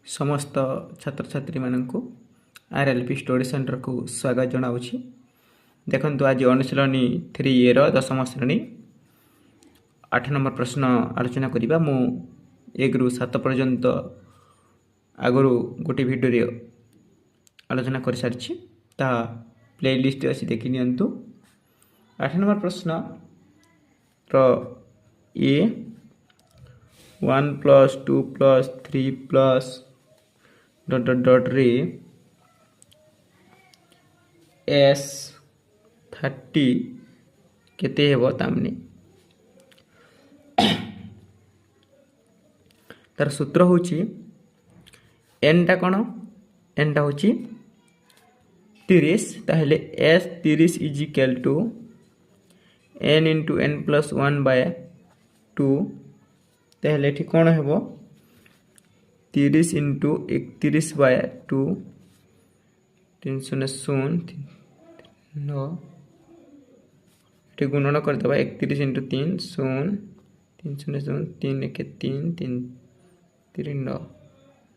समस्त छात्र छात्री मानू आरएलपी स्टडी सेंटर को स्वागत जनावि। देखंतु आज अनुशीलनी 3A रो दशम श्रेणी 8 नंबर प्रश्न आलोचना करिबा। मु 1 रु 7 पर्यंत आगु गोटे वीडियो रे आलोचना कर सारिछि, ता प्लेलिस्ट अछि देखि नियंतु। 8 नंबर प्रश्न रो ए 1 + 2 + 3 + डॉट डॉट डॉट रे S30 केते हेबो तामने तार सूत्र होची n टा कोन n टा होची 30 ताहले S30 = n * n + 1/2 ताहले ठीक कोन हेबो 30 * 31/2 300 9 गुणन कर देबा 31 * 3 0 300 3 1 3 3 3 9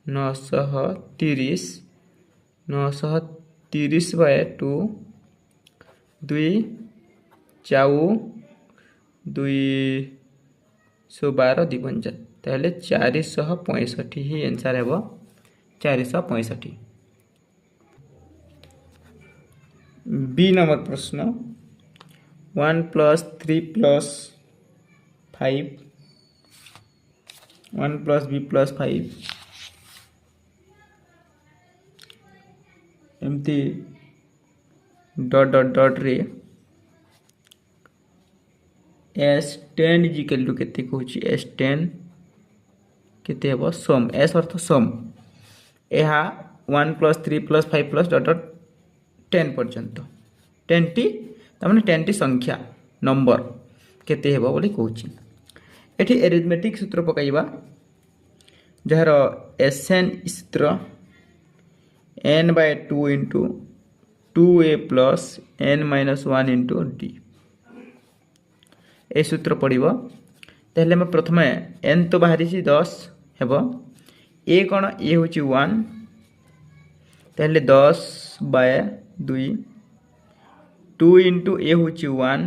930 930/2 2 चाउ 212 2 ताहले 465 ही आंसर हेबो 465। बी नंबर प्रश्न 1 + 3 + 5 1 + b + 5 एमती डॉट डॉट डॉट रे S10 = केते कहूची S10 केते हेबो सम S अर्थ सम एहा 1 + 3 + 5 + डॉट डॉट 10 पर्यंत 10 टी तमने 10 टी संख्या नंबर केते हेबो बोली कहूची। एठी एरिथमेटिक सूत्र पकाइबा जहर Sn सूत्र n/2 * 2a + n - 1 * d ए सूत्र पड़िबो। ताहले हम प्रथमे n तो बाहरी छि 10 हेबो a कोन a होची 1 ताहले 10/2 2 * a होची 1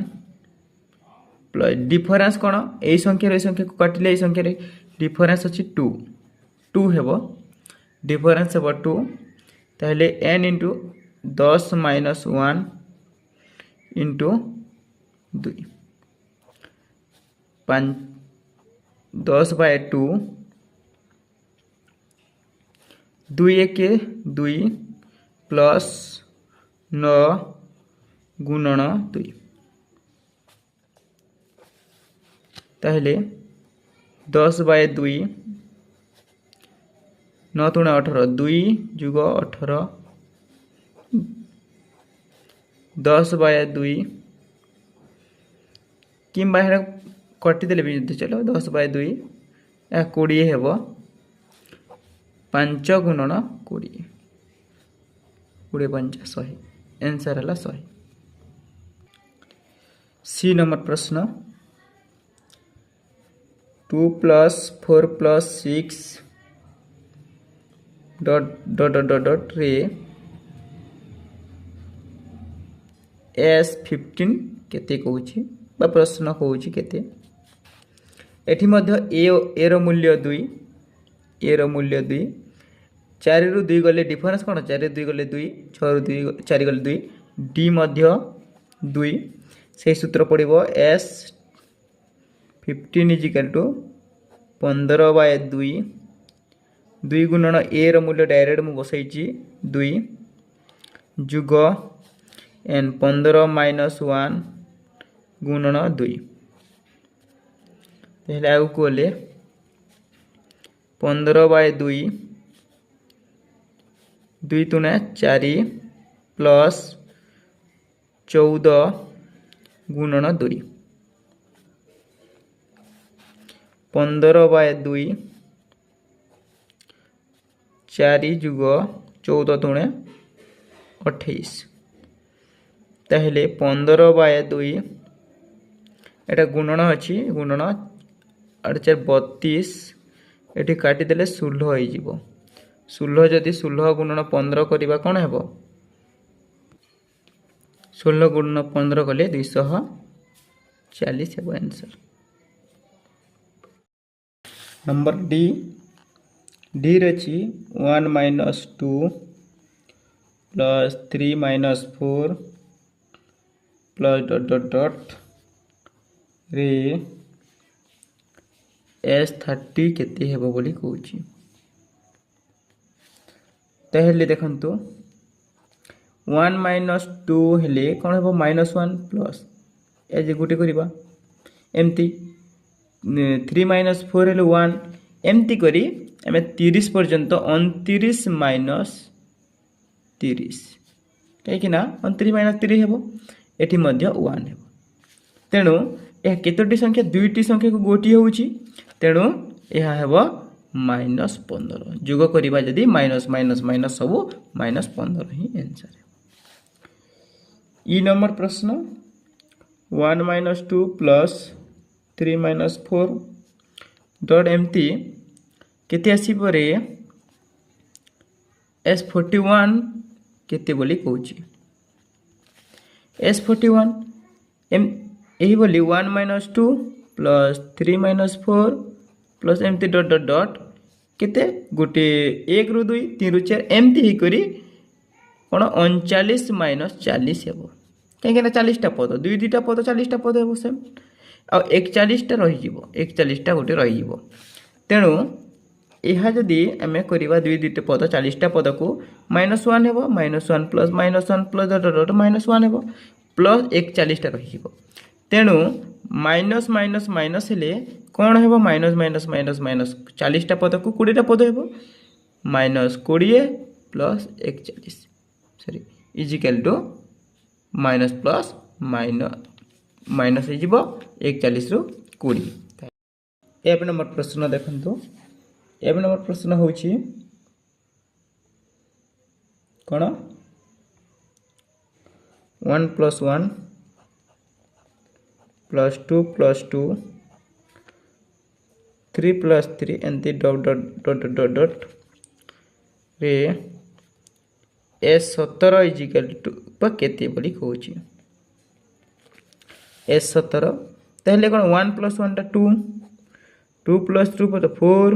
प्लस डिफरेंस कोन ए संख्या को काटिले ए संख्या रे डिफरेंस अछि 2 2 हेबो डिफरेंस हेबो 2 ताहले n * 10 - 1 * 2 10/2 2 1 2 प्लस 9 गुणन 2 ताहले 10/2 9 × 18 2 + 18 10/2 किंबा हेरा कटि देले भी चलो 10/2 या 20 हेबो 5 गुणन 20 20 5 100 आंसर हला 100। सी नंबर प्रश्न 2 + 4 + 6 डॉट डॉट डॉट डॉट रे S15 केते कहूची बा प्रश्न कहूची केते एठी मध्य ए रो मूल्य 2 ए रो मूल्य 2 4 रु 2 गले डिफरेंस कोन 4 रु 2 गले 2 6 रु 2 4 गले 2 d मध्य 2 से सूत्र पड़िबो S15 = 15/2 2 गुणन a रो मूल्य डायरेक्ट मु बसैची 2 जुग n 15 - 1 गुणन 2 पहले आगु कोले 15/2 2 × 4 प्लस 14 गुणन 2 15/2 4 जुग 14 × 28 ताहले 15/2 एटा गुणन अछि गुणन 8 4 32 एठी काटी देले 16 होई जिवो 16 जदि 16 गुणन 15 करवा कौन है 16 गुणन 15 कले 240 है आंसर। नंबर डी डी रही 1 minus 2 plus 3 minus 4 plus dot dot dot रे S30 केते हेबो बोली कहूची। ताहले देखंतु 1 माइनस 2 हेले कौन हेबो -1 प्लस एज गोटे करबा एमती 3 माइनस 4 हेले 1 एमती करी आम 30 पर्यंत 29 माइनस 30 कहीं 29 माइनस 30 हेबो एठी मध्य 1 हेबो। तेणु यह केतोटी संख्या दुईटी संख्या को गोटी होउची तेणु यह हेबो -15 जोग करबा जदी माइनस माइनस माइनस सब -15 ही आंसर है। ई नंबर प्रश्न 1 माइनस 2 प्लस 3 माइनस 4 डॉट एमती केते आसी परे S41 केते बोली कहूची। S41 एम यही बोली 1 माइनस 2 प्लस 3 माइनस 4 प्लस एमती डॉट डॉट डॉट केते गोटे 1 रु 2 3 रु 4 एमती ही करी कौन 39 माइनस 40 हेबो कहीं 40 टा पद दुई दुईटा पद 40 टा पद हेबो सेम आ 41 टा रही जीवो 41 टा गोटे रही जीवो। तेणु यह जदि आम करवा दुई दुईटा पद 40 टा पद को -1 हेबो -1 प्लस -1 डॉट डॉट -1 हेबो प्लस 41 टा रही जीवो। तेणु माइनस माइनस माइनस हेले कौन हेबो माइनस माइनस माइनस माइनस 40 टा पद को 20 टा पद हेबो -20 plus 41 sorry is equal to minus plus minus हो जीवो 41 रु 20। एब नंबर प्रश्न देखंतु एब नंबर प्रश्न होची कौन 1 प्लस 1 प्लस 2 प्लस 2 3 प्लस 3 एंती dot dot dot dot dot रे S17 इजिकल टू केते बोली कहूची। S17 ताहले कौन 1 प्लस 1 टा 2 2 प्लस 2 पर 4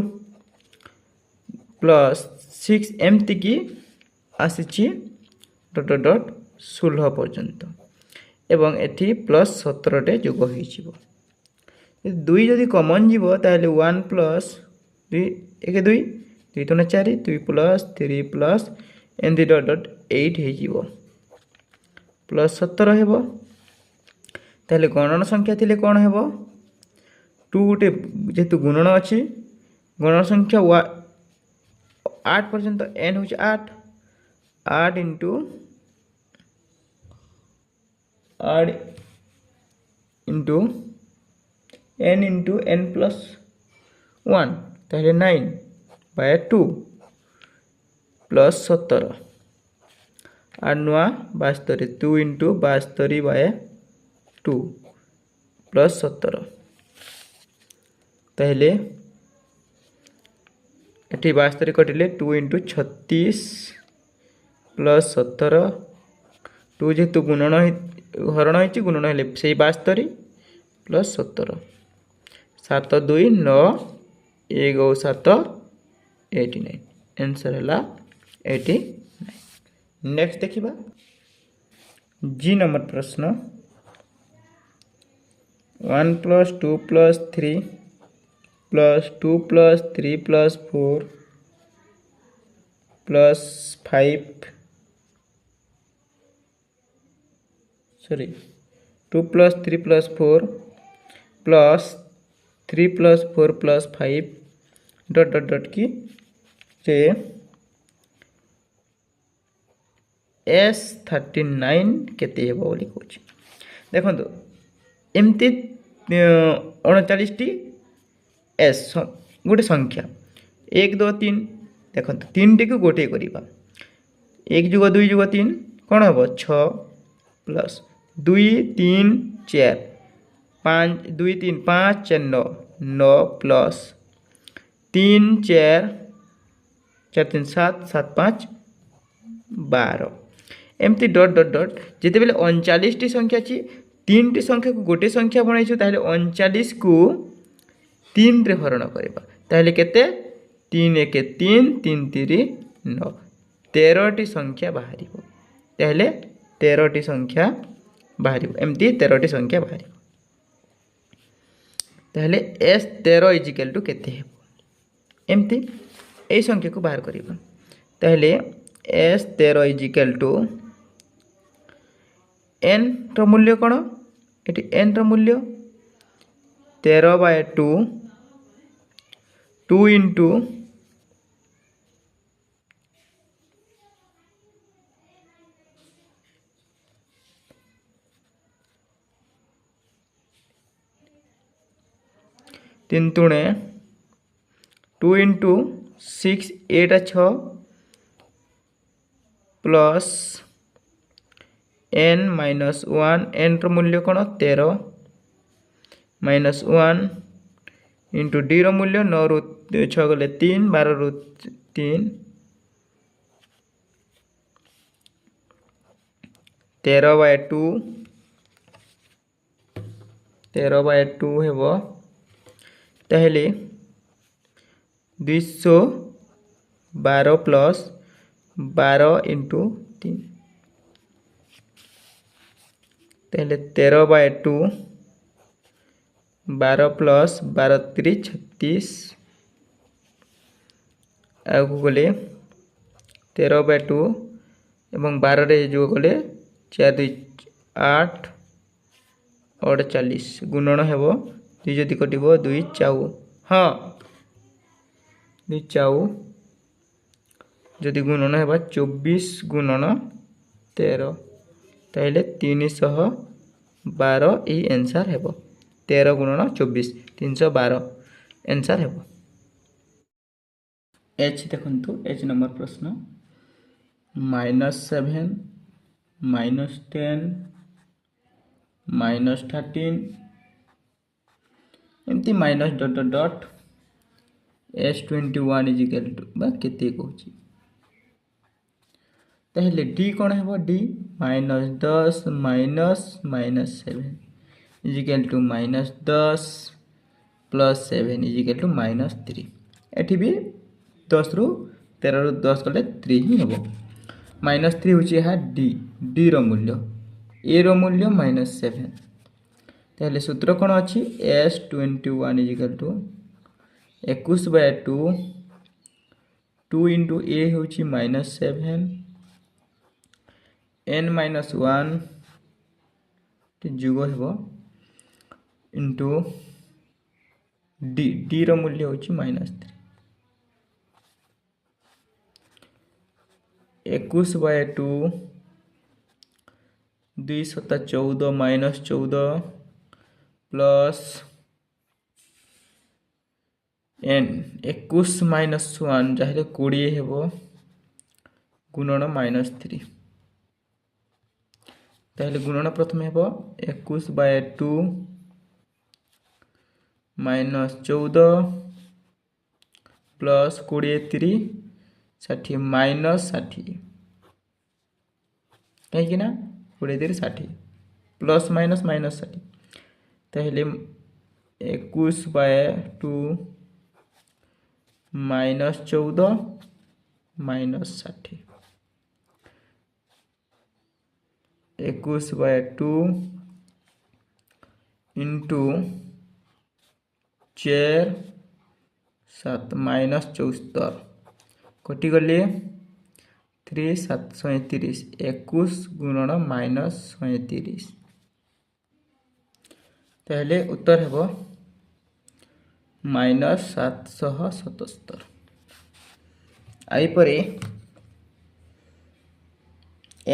प्लस 6 एमती की आसी डॉट डॉट डॉट 16 पर्यंत एवं एठी प्लस 17 टे जोग होई जीवो दुई जदि कॉमन जीवो ताहले 1 प्लस 2 1 2 2 3 4 2 प्लस 3 प्लस एमती डॉट डॉट 8 हो जीवो प्लस 17 हेबो। ताहले गणन संख्या थिले कौन हेबो 2 गोटे जेतु गुणन अछि गणन संख्या 8 पर्यंत n होची 8 8 into 8 into n into n plus 1 ताहले 9 बाय 2 प्लस 17 और नुआ 72 2 इंटू 72 बाय 2 प्लस 17 ताहले एटी 72 कटिले 2 इंटू 36 प्लस 17 2 जेतु गुणन हरण होती गुणन हेले से 72 प्लस 17 7 2 9 1 7 89 आंसर है 89। नेक्स्ट देखिबा जी नंबर प्रश्न 1 plus 2 plus 3 plus 2 plus 3 plus 4 plus 5 sorry 2 plus 3 plus 4 plus 3 plus 4 plus 5 dot dot dot की से S39 केते हेबो बोली कहूची। देखंतु एमती 39 टी S गोटे संख्या 1 2 3 देखंतु 3 टी को गोटे करिबा 1 जुग 2 जुग 3 कोन हेबो 6 प्लस 2 3 4 5 2 3 5 4 9 9 प्लस 3 4 चार तीन सात सात पाँच 12 एमती डट डट डट जिते बेले 39 टी संख्या अच्छी 3 टी संख्या को गोटे संख्या बनई ताहले 39 को 3 रे हरण करबा ताहले केते 3 1 3 3 3 9 13 टी संख्या बाहरिबो ताहले 13 टी संख्या बाहरिबो एमती 13 टी संख्या बाहरिबो ताहले एस 13 इजिकल टू केते हेबो एमती ए संख्या को बाहर करबा ताहले एस 13 इजिकल टू एन रो मूल्य कौन ये एन रो मूल्य 13/2 2 इंटू 3 दूणे 2 into 6 8 6 plus n minus 1 n रो मूल्य कौन 13 माइनस 1 इंटू डी रो मूल्य 9 रु 6 गले 3 12 रु 3 13/2 13/2 हेबो ताहले 212 प्लस 12 इंटू 3 ताहले 13/2 12 प्लस 12 3 36 आगु गले 13/2 एवं 12 रे जो गले 4 2 8 48 गुणन हेबो 2 जदि कटिबो 2 चाउ हाँ 2 चाउ जदि गुणन हेबा 24 गुणन 13 ताहले 312 ई आंसर हेबो 13 गुणन 24 312 आंसर हेबो एच देखंतु एच नंबर प्रश्न -7 -10 -13 एमती minus dot dot dot S21 is equal to बा केते कहूची ताहले डी कौन है D -10 -7 is equal to -10 plus 7 is equal to -3 एठी भी 10 रु 13 रु 10 गले 3 ही हेबो -3 होची है डी रो मूल्य ए रो मूल्य -7 ताहले सूत्र कौन अच्छी S21 इजिकल टू 21/2 2 इंटू ए होची -7 n -1 जुग हेबो इंटू डी रो मूल्य होची -3 21/2 2 7 14 -14 प्लस एन 21 -1 जहाँ 20 हेबो गुणन -3 ताहले गुणन प्रथम हेबो 21/2 -14 प्लस 20 3 60 -60 कहीं ना 20 3 60 प्लस माइनस -60 ताहले 21/2 -14 -60 21/2 इंटू 4 7 -74 कटिगले 3 7 37 21 गुणन -37 ताहले उत्तर हेबो -777 आई परे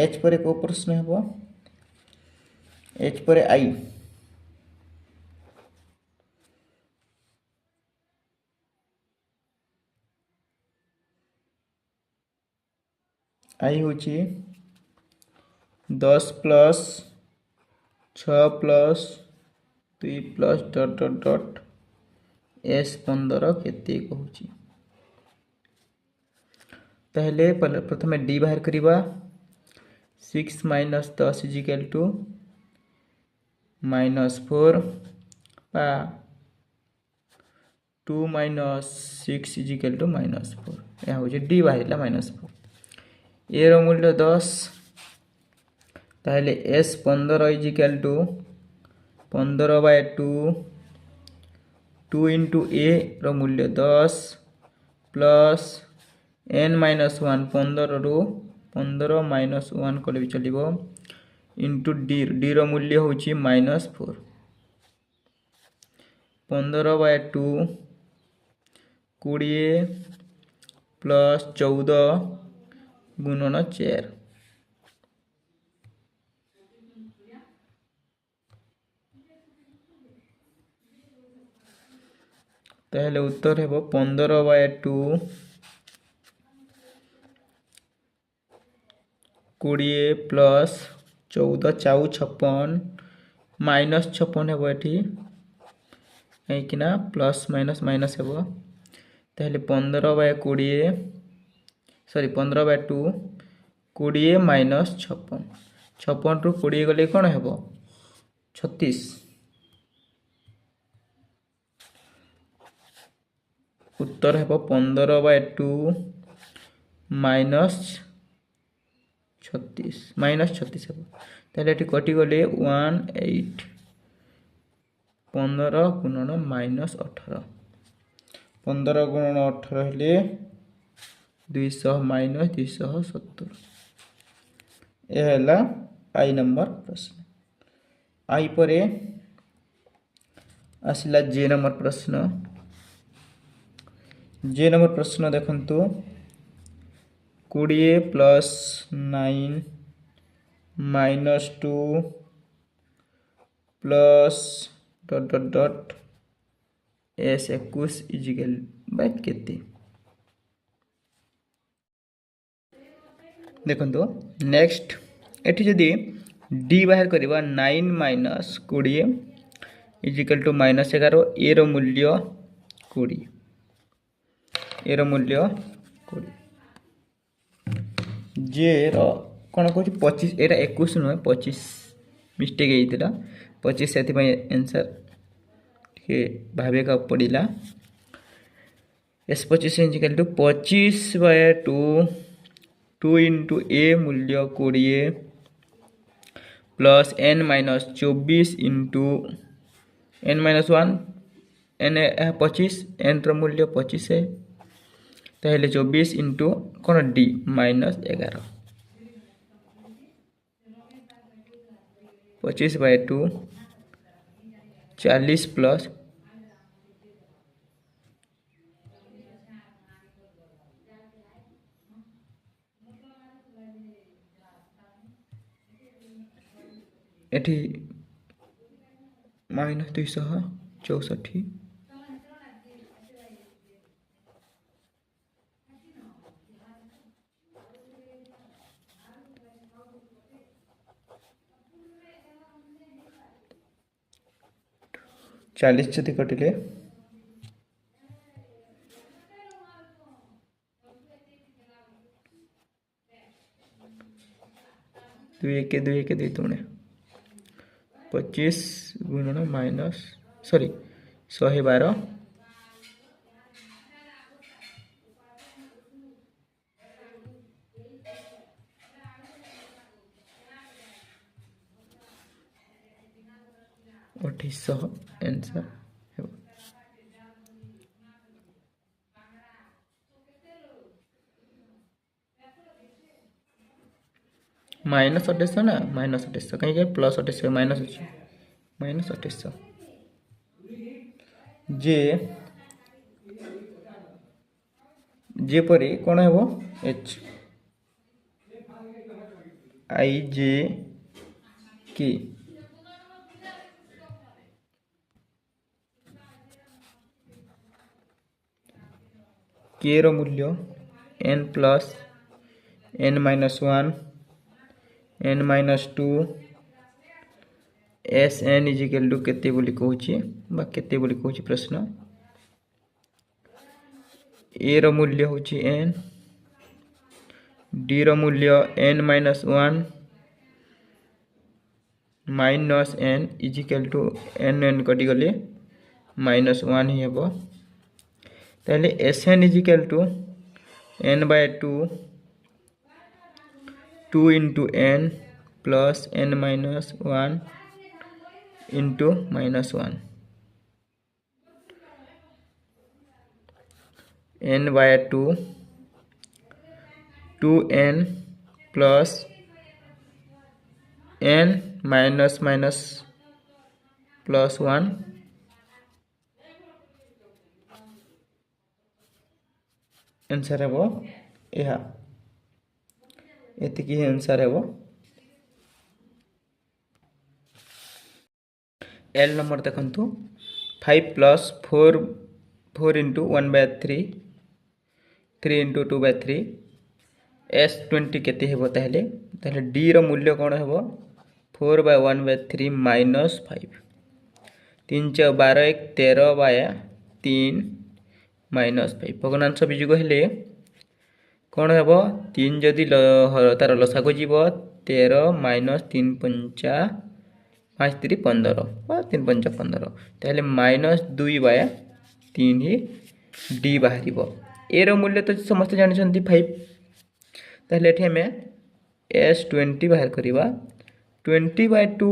एच परे को प्रश्न हेबो एच परे आई होची 10 plus 6 plus 2 plus dot dot डट S15 केते कहूची ताहले प्रथमे डी बाहर करिबा 6 माइनस 10 इजिकल टू -4 बा 2 माइनस 6 इजिकल टू -4 यह हो डी बाहर -4 ए रो मूल्य 10 ताहले s 15 इजिकल टू 15/2 2 इंटू ए रो मूल्य 10 प्लस n माइनस 1 15 रू 15 माइनस 1 कले भी चलिबो इंटू डी रो मूल्य होची -4 15/2 20 प्लस 14 गुणन 4 ताहले उत्तर हेबो 15/2 20 प्लस 14 4 56 माइनस 56 हेबो एठी कहीं प्लस माइनस माइनस हेबो ताहले 15/20 सॉरी 15/2 20 माइनस 56 56 रू 20 गले कौन हेबो 36 उत्तर हेबो 15/2 माइनस 36 हेबो ताहले एठी कटि गले 18 15 गुणन -18 15 गुणन 18 हेले 200 माइनस 270 यह है आई नंबर प्रश्न। आई परे आसला जे नंबर प्रश्न। जे नंबर प्रश्न देखंतु 20 plus 9 minus 2 plus dot dot dot S 21 is equal by केते देखंतु नेक्स्ट एठी जदी डी बाहर करबा 9 माइनस 20 इजिकल टू -11 ए रो मूल्य 20 ए रो मूल्य 20 जे रो कोन कहू 25 एटा 21 न 25 मिस्टेक हेतिला 25 सेति पय आंसर के भाबे का पड़िला s 25 इजिकल टू 25/2 2 इंटू ए मूल्य 20 plus n minus 24 into n minus 1 n 25 n रो मूल्य 25 है ताहले 24 इंटू कौन डी -11 25/2 40 प्लस एठी -264 40 जति कटिले 2 1 2 1 2 3 25 गुणन माइनस सॉरी 112 2800 आंसर -2800 ना -2800 कहीं प्लस 2800 माइनस अच्छे -2800 जे परी कौन है वो एच आई जे की के रो मूल्य n plus n minus 1 n minus 2 S N is equal to केते बोली कहूची बा केते बोली कहूची प्रश्न ए रो मूल्य होची n डी रो मूल्य n minus 1 minus n equal to n कटिगले माइनस 1 ही हे ताहले Sn equal to n by 2 into n plus n minus 1 into minus 1 n by 2n plus n minus minus plus 1 answer हे यह एतिकी answer हे एल नंबर देखंतु 5 प्लस 4 into 1 by 3 into 2 by 3 S20 केते हेबो ताहले डी रो मूल्य कोन हेबो 4 by 1 by 3 minus 5 3 4 12 1 13 by 3 minus 5 भग्नांश वियोग हेले कोन हेबो 3 जदि तार लसागु जीवो 13 माइनस 3 5 5 3 15 बा 3 5 15 ताहले माइनस 2 बाय 3 ही डी बाहरिबो ए रो मूल्य तो समस्त जानि छथि 5 ताहले एठी हमें S20 बाहर करिबा 20 बाय 2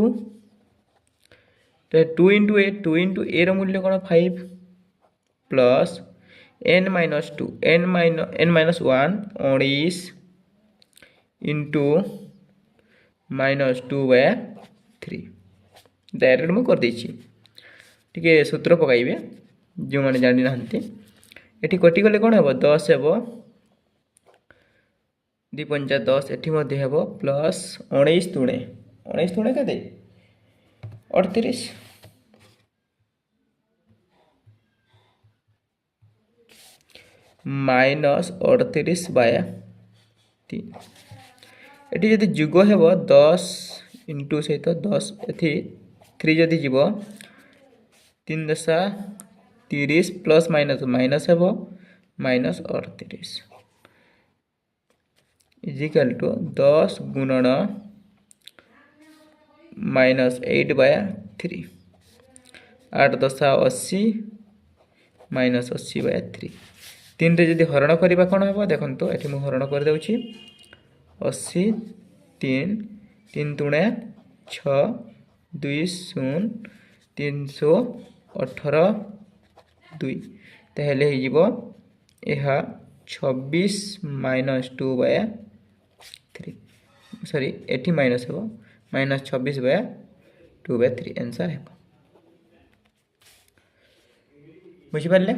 तो 2 इंटू ए रो मूल्य कोन 5 plus n minus 2 n minus 1 19 into minus 2 by 3 direct मु कर देछि ठीक है सूत्र पकाइबे जो माने जानि नहंती एठी कटि गले कोन हेबो 10 हेबो 2 5 10 एठी मध्ये हेबो प्लस 19 तुणे केते 38 माइनस 38 बाय 3 एठी जदि जुग हेबो 10 इंटू सहित 10 एठी 3 जदि जीवो 3 दशा 30 प्लस माइनस हेबो माइनस 38 इजिकल टू 10 गुणन माइनस 8 बाय 3 8 दशा 80 माइनस 80 बाय 3 3 रे जदि हरण करिबा कोन हेबो देखंतो एठी मु हरण कर देउछि 80 3 3 तुणे 6 2 0 318 2 ताहले हे जीवो एहा 26 माइनस 2 बाय 3 सॉरी एठी माइनस हेबो माइनस 26 बाय 2 बाय 3 आंसर हेबो बुझि पारले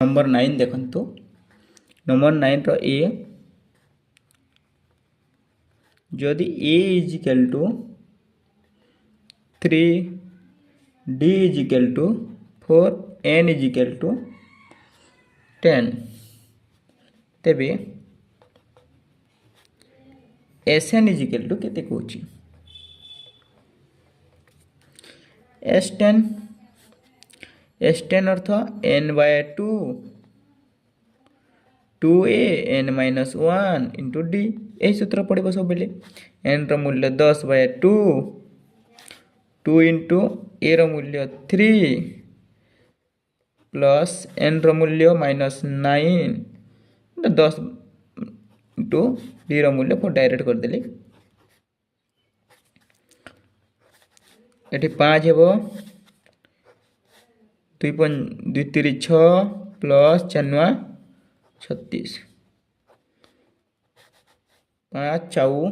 नंबर 9 देखंतु नंबर 9 रो ए जदि a is equal to 3 d is equal to 4 n is equal to 10 तेबे Sn इज इक्वल टू केते कहूची S10 अर्थ n by 2 2a n minus 1 into d यही सूत्र पड़े सब बेले n रो मूल्य 10 बाय 2 2 इंटू a रो मूल्य 3 प्लस n रो मूल्य माइनस 9 10 इंटू d रो मूल्य को डायरेक्ट कर देले एठी 5 हेबो 2 3 6 प्लस 4 36 5 4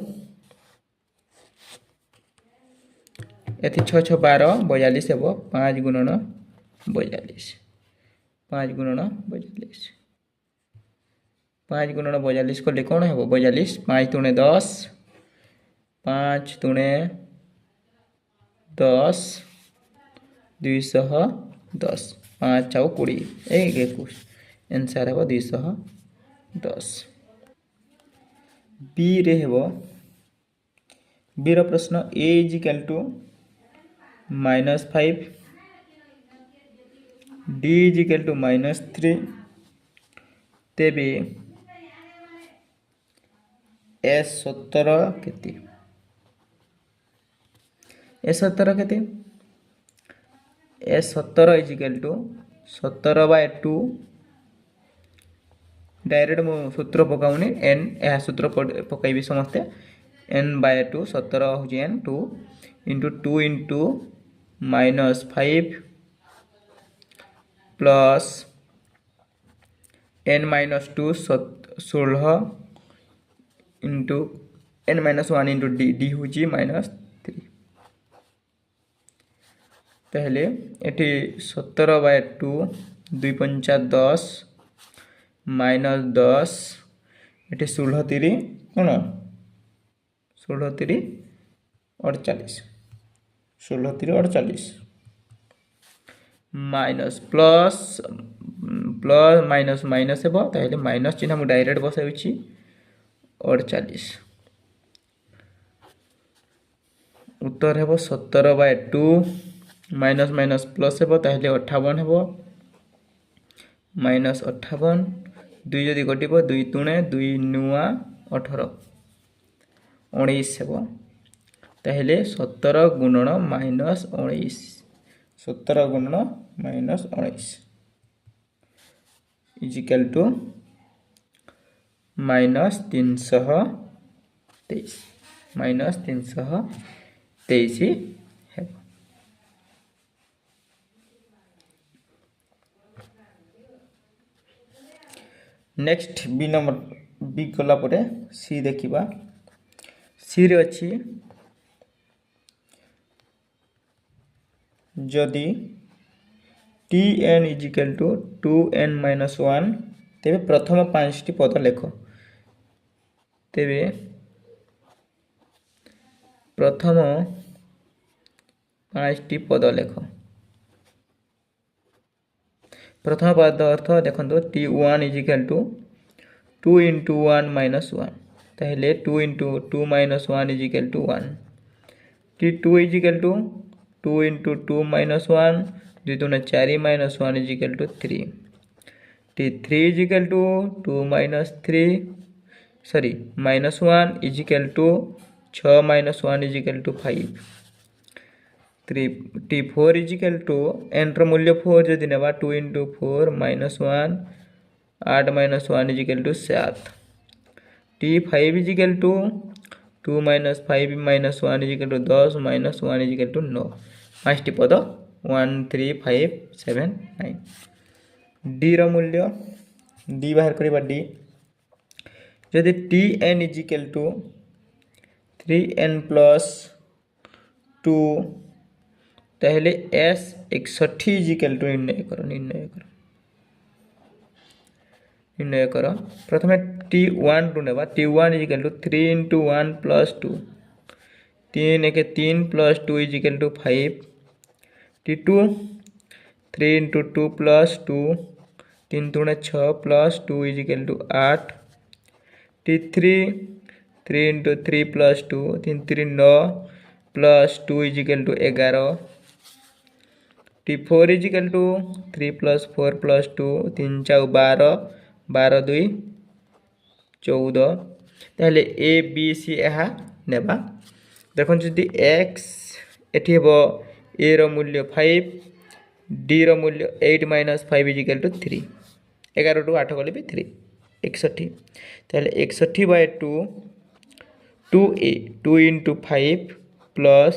एथि 6 6 12 42 हेबो 5 गुणन 42 5 गुणन 42 5 गुणन 42 को कोन हेबो 42 5 तुणे 10 5 तुणे 10 210 5 4 20 21 आंसर हेबो 210 बी रे हेबो बी रो प्रश्न a is equal to -5 d is equal to -3 तेबे एस 17 केते एस 17 केते S 17 is equal to 17/2 direct मु सूत्र पकाउनी एन यह सूत्र पकाइबी समस्ते n/2 17 हो n 2 into 2 into -5 plus n-2 16 into n-1 into D हूँ -3 पहले ये 17/2 2 पंचा 10 -10 ये 16 3 कौन 16 3 48 16 3 48 minus plus plus minus minus हे ताहले माइनस चिन्ह मु डायरेक्ट बसाउछि 48 उत्तर हेबो 17/2 माइनस माइनस प्लस हेबो ताहले 58 हेबो -58 2 जदि कटिबो 2 तुणे 2 नुआ 18 19 हेबो ताहले 17 गुणन -19 17 गुणन -19 इज इक्वल टू -323 है। नेक्स्ट बी नंबर बी गला परे सी देखिबा सी रे अछि जदि tn is equal to 2n-1 तेबे प्रथम 5टी पद लेख तेबे प्रथम 5टी पद लेख प्रथम पद अर्थ देखो t1 is equal to 2 into 1 -1 ताहले 2 into 2 -1 is equal to 1 t2 is equal to 2 into 2 -1 2 दूना 4 -1 is equal to 3 t3 is equal to 2 -3 sorry -1 is equal to 6 -1 is equal to 5 t4 is equal to n रो मूल्य 4 जदि नेबा 2 into 4 -1 8 -1 is equal to 7 t5 is equal to 2 -5 -1 is equal to 10 -1 is equal to 9 5टी पद 1 3 5 7 9 D रो मूल्य D बाहर करबा डी जदि tn is equal to 3n plus 2 ताहले s 61 इज इक्वल टू निर्णय करो प्रथमे t1 टू नेबा t1 is equal to 3 into 1 plus 2 3 1 3 plus 2 is equal to 5 t2 3 into 2 plus 2 3 दूना 6 plus 2 is equal to 8 t3 3 into 3 plus 2 3 3 9 plus 2 is equal to 11 t4 is equal to 3 plus 4 plus 2 3 4 12 12 2 14 ताहले A B C एहा नेबा देखन जदि x एठी हेबो a रो मूल्य 5 d रो मूल्य 8 - 5 इज इक्वल टू 3 11 टू 8 गले भी 3 61 ताहले 61/2 2a 2 into 5 plus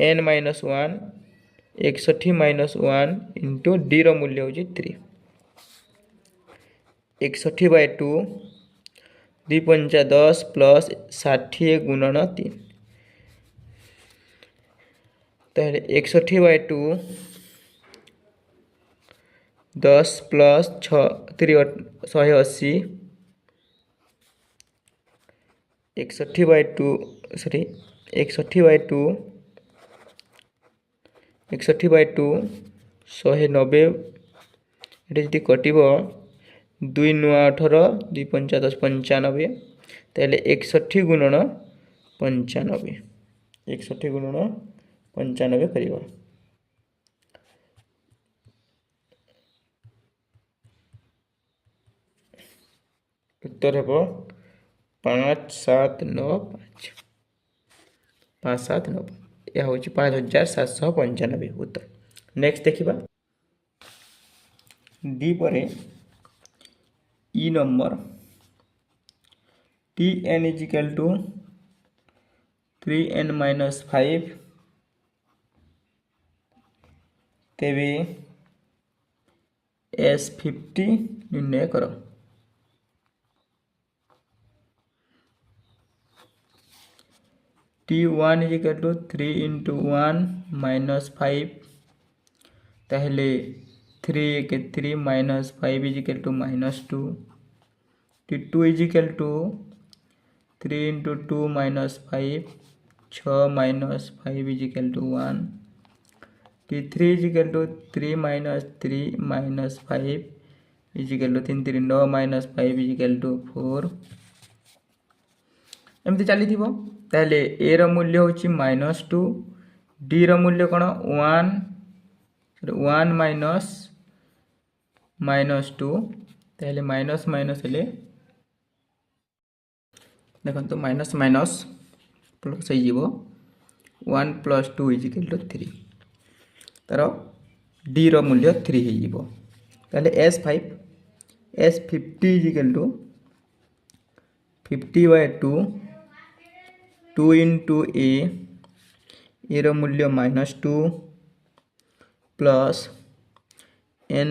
n-1 61 - 1 into d रो मूल्य होची 3 61/2 2 पंचा 10 प्लस 60 गुणन 3 ताहले 61/2 10 प्लस 6 3 180 61/2 सॉरी 61/2 190 ये जी कटिबो 2 नुआ 18 2 पंचा 10 95 ताहले 61 गुणन 95 61 गुणन 95 करिबो उत्तर हेबो 5795 5795 यह हूँ 5795 उत्तर। नेक्स्ट देखा डी पर ई नंबर Tn = 3n-5 तेबे S50 निर्णय करो। T1 = 3 × 1 - 5 ताहले 3 के 3 - 5 = -2। T2 = 3 × 2 - 5 6 - 5 = 1। T3 = 3 - 3 - 5 = 3 3 9 - 5 = 4 एमती चली ताहले ए रो मूल्य होची -2 डी रो मूल्य कौन 1 -2 ताहले माइनस माइनस हेले देखो माइनस माइनस प्लस हो 1 + 2 = 3 तार डी रो मूल्य 3 हो ताहले S50 = 50/2 2 × ए रो मूल्य -2 प्लस n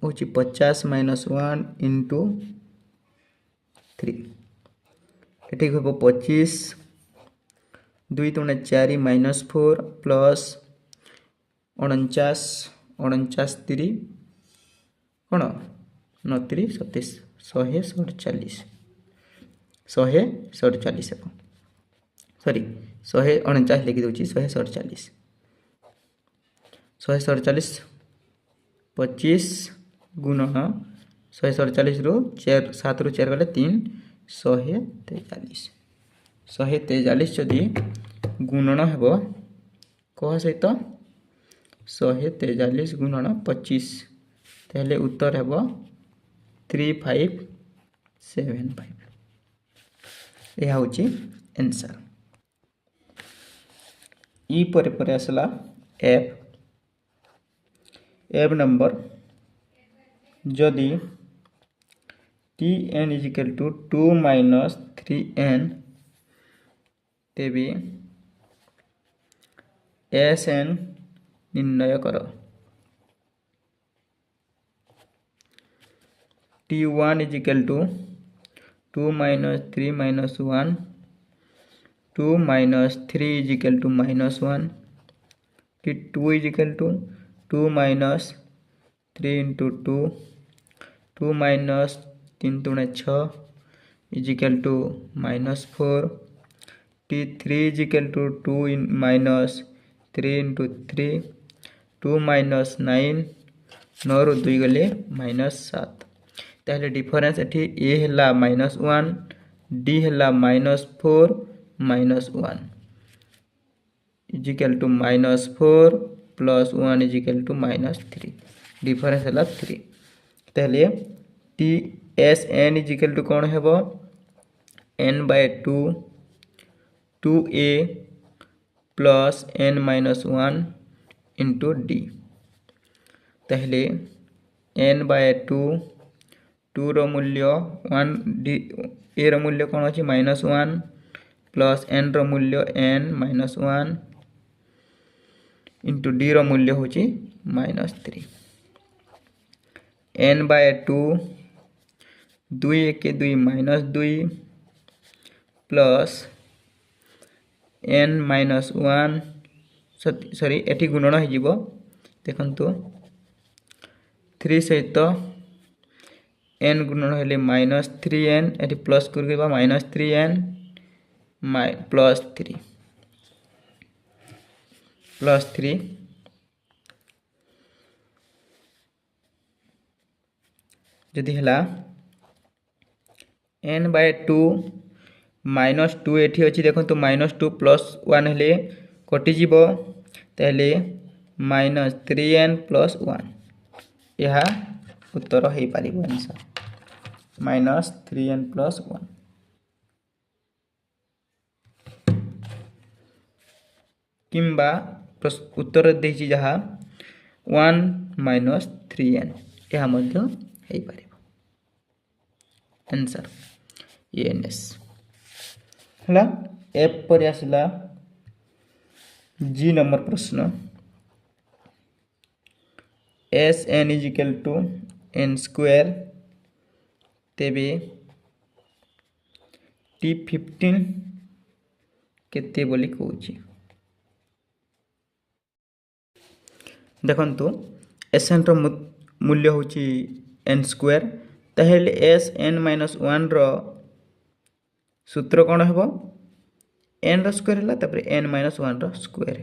हूँ 50 - 1 × 3 एटी हम 25 2 × 4 -4 प्लस 49 49 3 कौन 29 37 147 147 सॉरी 149 लिखी दूसरी 147 147 25 गुणन 147 रु 7 रु 4 गले 3 143 143 जदि गुणन हेब कह सहित 143 गुणन 25 ताहले उत्तर हेब 3575 यह हूँ आंसर। ई पर आसला एफ नंबर जदि Tn = 2 - 3n तेबे Sn निर्णय करो। T1 = 2 - 3 - 1 2 - 3 = -1 T2 = 2 - 3 × 2 2 - 3 × 6 = -4 T3 = 2 - 3 × 3 2 - 9 9 रु 2 गले -7 ताहले डिफरेंस एठी ए हला -1 डी हला -4 -1 -4 प्लस 1 = -3 डिफरेंस हला 3 ताहले TSN = कौन हेबो n/2 2a plus n-1 into D ताहले n/2 2 रो मूल्य 1 डी ए रो मूल्य कौन अच्छी -1 प्लस n रो मूल्य n-1 इंटू डी रो मूल्य हूँ -3 n/2 2 1 2 -2 plus n-1 sorry eighty गुणन हो देखु 3 सहित n गुणन हेले -3n एटी प्लस कर -3n प्लस 3 जदि है n/2 -2 एठी अच्छी देखो -2 प्लस 1 हेले कटिजीव ताहले -3n प्लस 1 यह उत्तर हो पार आंसर -3n प्लस 1। किंबा उत्तर देछि जहा 1 माइनस 3n यह मध्य हो पारे आंसर एएनएस हला एफ पर आसला जी नंबर प्रश्न S N is equal to N square तेबे T15 केते बोली कहूची देखंतु एसएन रो मूल्य होची n स्क्वायर ताहेले एस एन माइनस 1 रो सूत्र कोन हेबो n रो स्क्वायर हला तापर n माइनस 1 रो स्क्वायर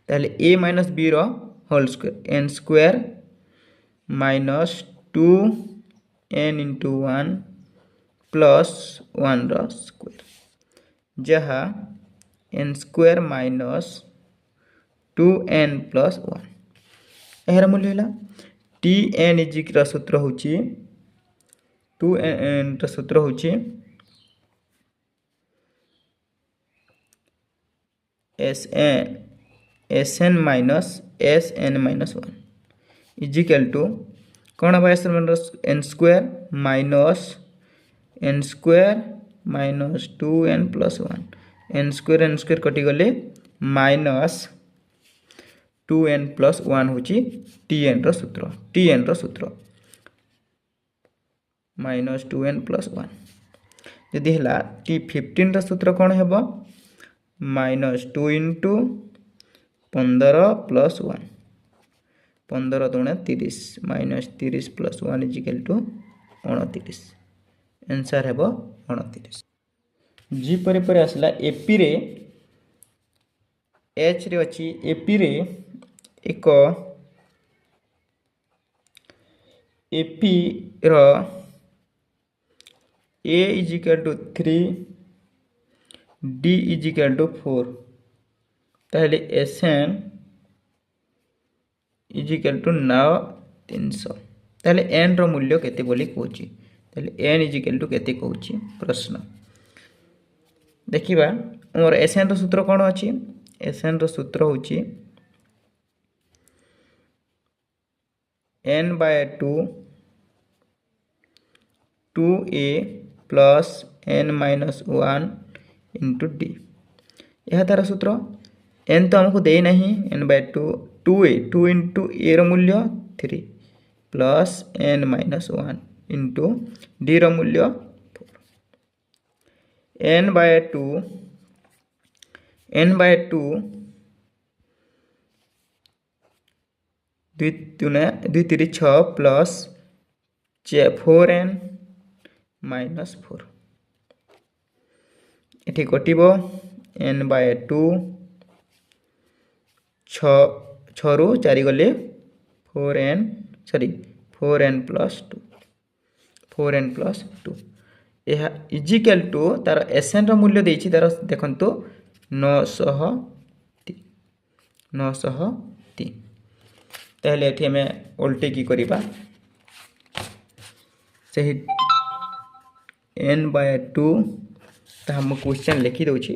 ताहेले a माइनस b रो whole square n square minus 2n into 1 plus 1 रो स्क्वायर जहा n square minus 2n plus 1 एहर मूल्य हला tn इज रो सूत्र होची 2n रो सूत्र होची sn minus sn minus 1 is equal to कौन by n square minus n square minus 2n plus 1 n square कटि गले माइनस 2n प्लस 1 होची tn रो सूत्र माइनस 2n प्लस 1 यदि हला t15 रो सूत्र कोन हेबो माइनस 2 इंटू 15 प्लस 1 15 दुणे 30 minus 30 plus 1 is equal to 29 answer हेबो 29 जी परे परे आसला एपी रे एच रे अछि एपी रे एक एपी रो a is equal to 3 d is equal to 4 ताहले sn इज इक्वल टू 9 300 ताहले n रो मूल्य केते बोली कहूची ताहले n इज इक्वल टू केते कहूची प्रश्न देखिबा हमर sn रो सूत्र कोन अछि sn रो सूत्र होची n by 2 2a plus n minus 1 into d यह तार सूत्र n तो हमको दे नहीं n by 2 2a 2 into a रो मूल्य 3 plus n minus 1 into d रो मूल्य 4 n by 2 2 3 6 plus 4n minus 4 एठी कटिबो n by 2 6 रु 4 गले 4n प्लस 2 यह इजिकल टू तार एसएन रो मूल्य देछि तार देखंतु 903 ताहले एठी हमें उल्टे की करिबा सही n by 2 ता हम क्वेश्चन लिखि दउछि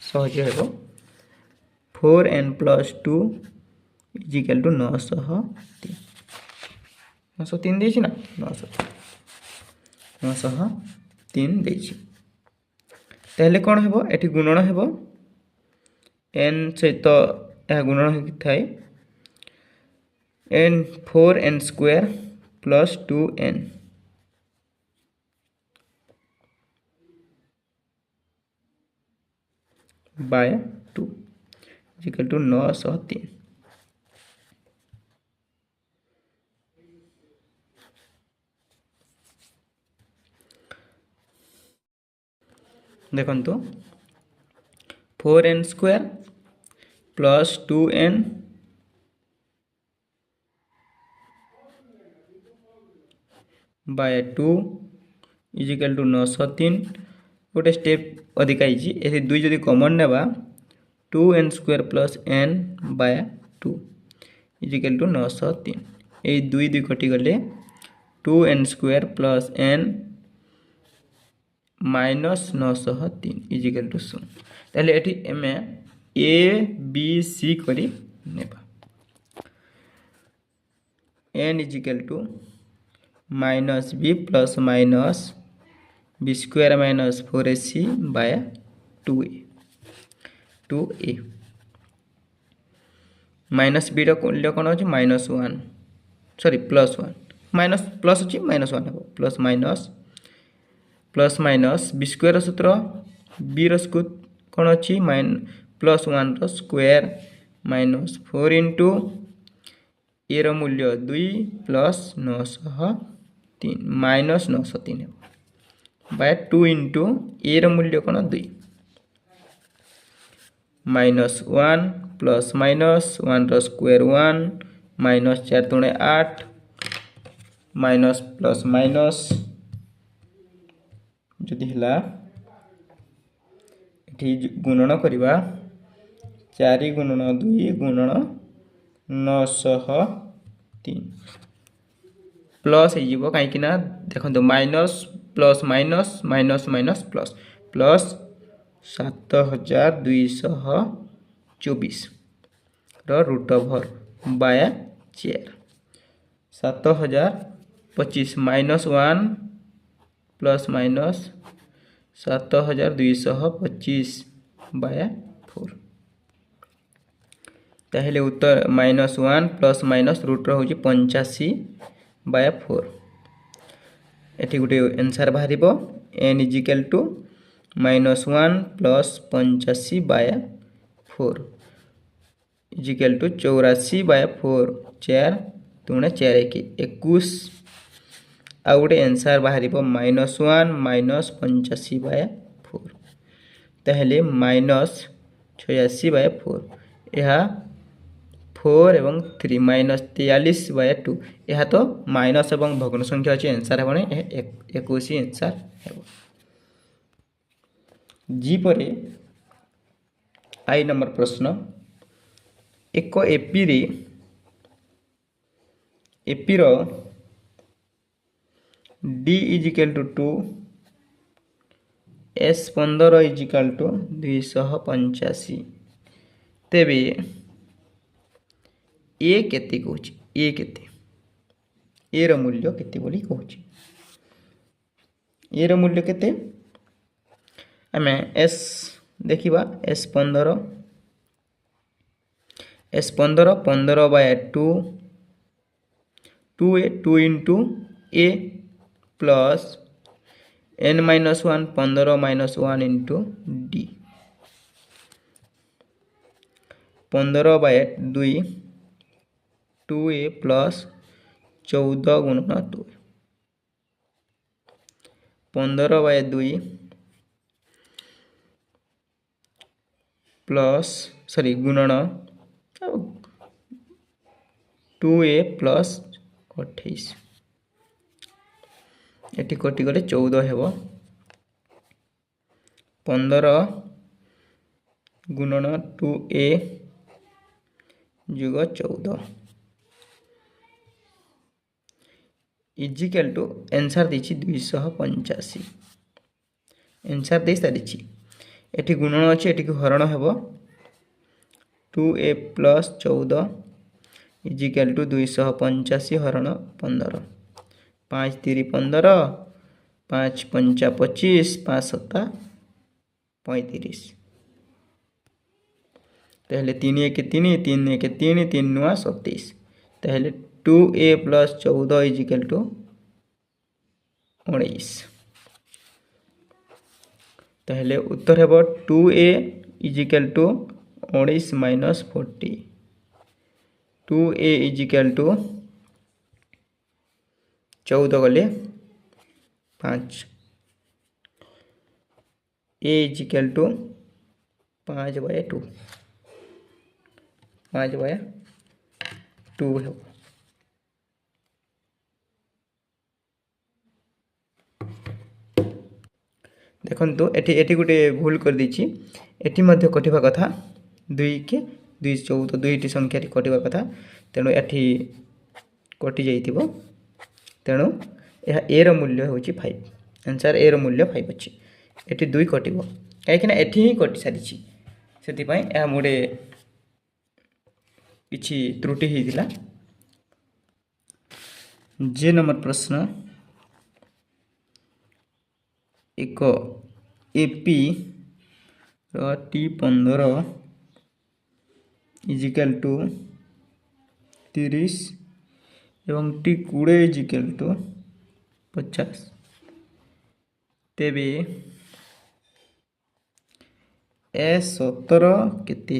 सहज हेबो 4n plus 2 is equal to 903 देछि ना 903 देछि ताहले कोन हेबो एठी गुणन हेबो n सहित यह गुणन हो थाए n 4n square plus 2n by 2 is equal to 903 देखंतु 4n square plus 2n by 2 is equal to 903 गोटे स्टेप अधिक आइछि एथि दुई जदि कॉमन नेबा 2n square plus n by 2 is equal to 903 ए दुई दुई कटि गले 2n square plus n minus 903 is equal to 0 ताले एठी एमे ए बी सी करी नेबा n is equal to minus B plus minus B square minus 4ac by 2a minus B मूल्य कौन अच्छे -1 सॉरी +1 माइनस प्लस अच्छी -1 हे प्लस माइनस बी स्क्वायर सूत्र बी स्क्वायर कौन अच्छी +1 स्क्वायर -4 इंटू ए मूल्य 2 प्लस 903 -903 है बाय 2 इंटू ए मूल्य कौन 2 -1 plus minus 1 square 1 -4 × 8 minus plus minus जदि है गुणन करवा 4 गुणन 2 गुणन 903 प्लस हो कहीं देखो minus plus minus minus minus plus plus 7224 root over by 4 7025 -1 plus minus 7225 by 4 ताहले उत्तर -1 प्लस माइनस रूट हूँ 85 बाय 4 एटी गोटे आंसर बाहर n is equal to -1 plus 85 by 4 is equal to 84 by 4 4 × 4 21 आ गोटे आंसर बाहर -1 माइनस 85 बाय 4 ताहले -86 बाय 4 यह 4 एवं 3 -43 बाय 2 यह तो माइनस एवं भग्न संख्या अच्छी आंसर है 21 आंसर है जी परे आई नंबर प्रश्न एक एपी रो D is equal to 2 S15 is equal to 285 तेबे ए केते कहूँ ए केते ए रो मूल्य केते बोली कहूँ ए रो मूल्य केते आम एस देखा S15 15 by 2 2a 2 into a plus n-1 15 -1 into d 15 by 2 2a plus 14 गुणन 2 15 बाय 2 प्लस सॉरी गुणन 2a प्लस 28 एटी कटि गले 14 हेबो 15 गुणन 2a जुग 14 इजिकल टू आंसर देछि 285 आंसर दे सारिछि एटी गुणन अछि एटी हरण हेबो 2a प्लस 14 इजिकल टू 285 हरण 15 5 3 15 5 5 25 5 7 35 ताहले 3 1 3 3 1 3 3 9 27 ताहले 2a प्लस 14 इजिकल टू 19 ताहले उत्तर हेबो 2a is equal to 19 minus 40 2a is equal to 14 गले 5 a is equal to 5 by 2 5 by 2 है देखो एटी गोटे भूल कर दीची एटी मध्य कटिवा कथा 2 के 2 14 दुईटी संख्या कटिवा कथा तेणु एटी कटि जाइतिबो तेणु यह ए रो मूल्य होची 5 आंसर ए रो मूल्य 5 अछि एटी 2 कटिबो काहे कि ना एटी ही कटि सारिछि से मोटे किछि त्रुटि होता। जे नंबर प्रश्न एक एपी T15 इजिकल टू 30 एवं T20 इजिकल टू 50 तेबे A17 केते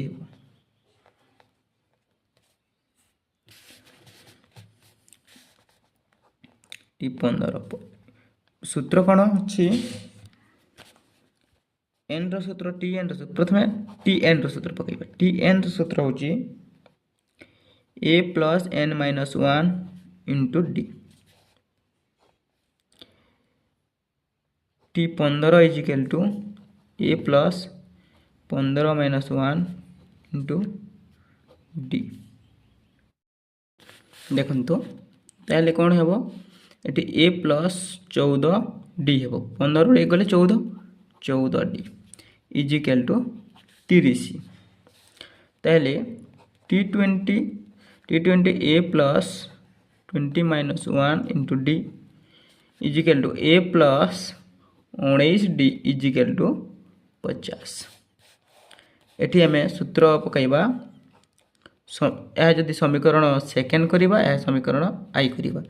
T15 सूत्र कौन अच्छी एन सूत्र टी एन सूत्र प्रथम टी एन सूत्र पकड़ टी एन सूत्र हूँ a plus n minus 1 into d T15 equal to A plus 15 minus 1 into d देखो ताहले कौन हे ये ए प्लस 14 डी हे 15 एक गले 14 डी इजिकल टू 30 ताहले T20 A plus 20 minus 1 into D is equal to A plus 19 D is equal to 50 एठी हमें सूत्र पकाइबा यह जदि समीकरण सेकेंड करिबा यह समीकरण आई करिबा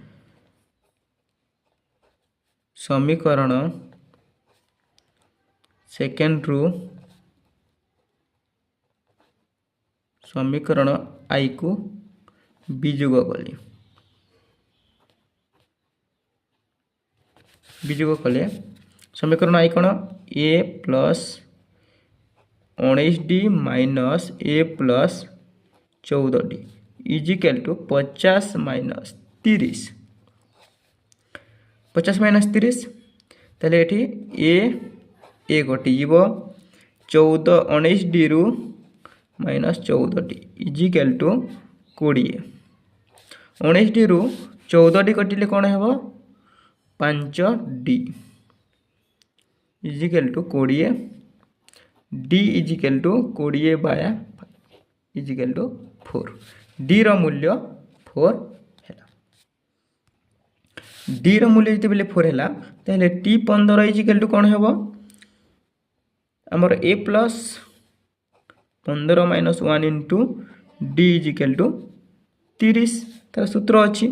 समीकरण सेकेंड रु समीकरण आई को वियोग कले समीकरण आई कौन a plus 19 d minus a plus 14 d is equal to 50 minus 30 minus 30 ताले एठी ए कटि 14 19 डी रु minus 14 d is equal to 20 19 d रु 14 डी कटिले कौन हेबो 5 d is equal to 20 d is equal to 20 by equal to 4 d रो मूल्य 4 हैला डी रो मूल्य जते बेले 4 हैला ताले T15 इजिकल टू कौन हेबो हमर a plus 15 minus 1 into D is equal to 30 तार सूत्र अच्छी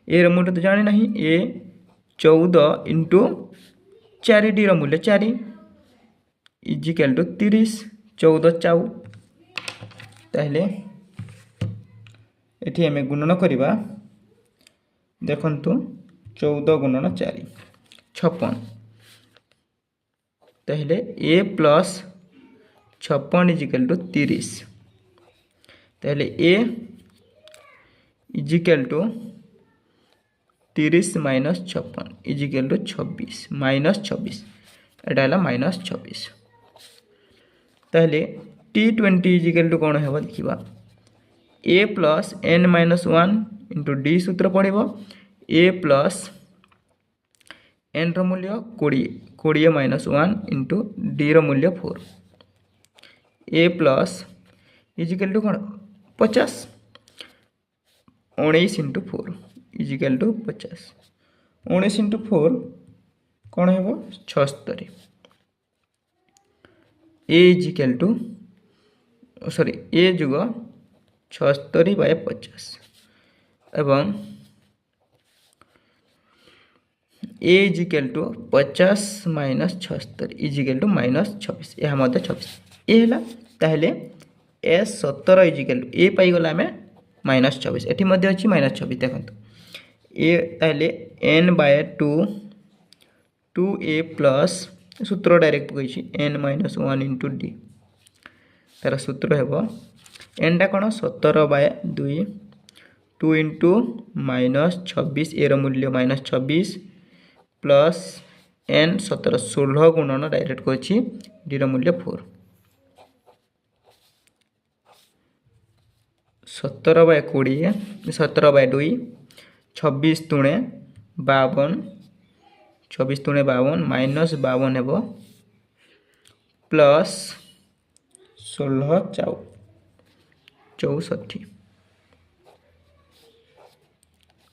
ए मूल्य तो जानी नहीं ए 14 इंटू 4 डी मूल्य 4 इजिकल टू 30 14 चाउ ताहले एठी हमें गुणन करिबा देखंतु 14 गुणन 4 56 ताहले ए प्लस 56 इजिकल टू 30 ताहले a equal to 30 minus 56 equal to 26 minus 26 एटा है माइनस 26 ताहले T20 इजिकल टू कौन है देखा a plus n minus 1 into d सूत्र पड़ो ए प्लस एन रूल्य 20 माइनस 1 इंटू डी रूल्य 4 ए प्लस इजिकल टू कौन 50 19 इंटू 4 इजिकल टू 50 19 इंटू 4 कौन है 76 a equal to sorry a जुग 76 बाय 50 एवं a equal to 50 minus 76 equal to minus 26 यह मत 26 ये है ताहले ए 17 इजिकल टू ए पाईगला आम माइनस 26 एटी मध्य अच्छी माइनस 26 देखो ए ताहले एन बाय 2 ए प्लस सूत्र डायरेक्ट पकई एन माइनस 1 इंटू डी तार सूत्र है एन टा कौन 17 बाय 2 इंटू माइनस 26 ए मूल्य माइनस 26 प्लस एन 17 16 गुणन डायरेक्ट कर डी मूल्य 4 17 बाय 20 17 बाय 2 26 तुणे 52 26 तुणे 52 माइनस 52 हेब प्लस 64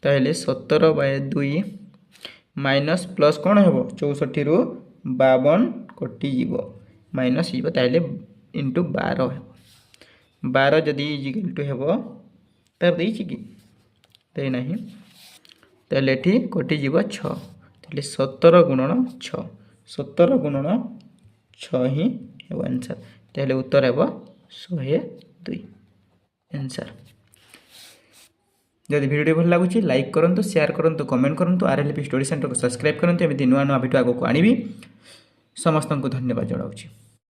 ताहले 17/2 माइनस प्लस कौन हे 64 रु 52 कटि जीव माइनस जीव ताहले इंटू 12 हे 12 जदि इक्वल टू हेबो तब देछि कि दे नाही ताहले एठी कटि जीव 6 ताहले 17 गुणन 6 17 गुणन 6 ही हेबो आंसर ताहले उत्तर हेबो 102 आंसर। जदि वीडियो भल लगुच लाइक करूँ शेयर करूँ कमेंट करूँ RLP स्टडी सेंटर को सब्सक्राइब करूँ एमती नुआ नुआ भिडियो आगे को आनी समस्त को धन्यवाद जनाऊँ।